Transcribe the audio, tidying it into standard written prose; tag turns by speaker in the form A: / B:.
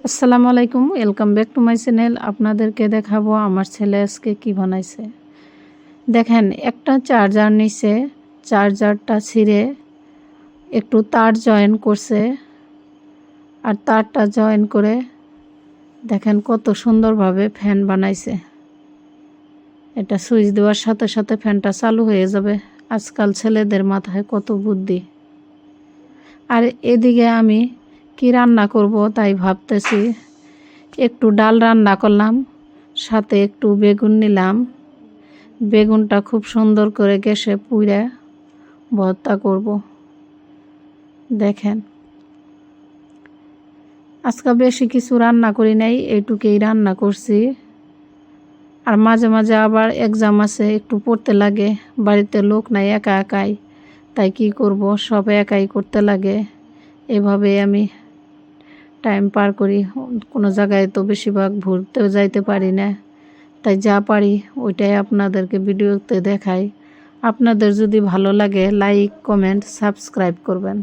A: আসসালামু আলাইকুম, welcome back to my channel. আপনাদেরকে দেখাবো আমার ছেলে আজকে কি বানাইছে। দেখেন, একটা চার্জার নিছে, চার্জারটা ছিঁড়ে একটু তার জয়েন করছে, আর তারটা জয়েন করে দেখেন কত সুন্দরভাবে ফ্যান বানাইছে। এটা সুইচ দেওয়ার সাথে সাথে ফ্যানটা চালু হয়ে যাবে। আজকাল ছেলেদের মাথায় কত বুদ্ধি। আর এদিকে আমি কি রান্না করব তাই ভাবতেছি। একটু ডাল রান্না করলাম, সাথে একটু বেগুন নিলাম। বেগুনটা খুব সুন্দর করে গ্যাসে পুড়ে ভর্তা করব। দেখেন, আজকে বেশি কিছু রান্না করি নাই, এইটুকুই রান্না করছি। আর মাঝে মাঝে আবার এক্সাম আছে, একটু পড়তে লাগে। বাড়িতে লোক নাই, একা একাই, তাই কি করব, সব একাই করতে লাগে। এভাবে আমি টাইম পার করি। কোনো জায়গায় তো বেশিরভাগ ঘুরতেও যাইতে পারি না, তাই যা পারি ওইটাই আপনাদেরকে ভিডিওতে দেখাই। আপনাদের যদি ভালো লাগে লাইক, কমেন্ট, সাবস্ক্রাইব করবেন।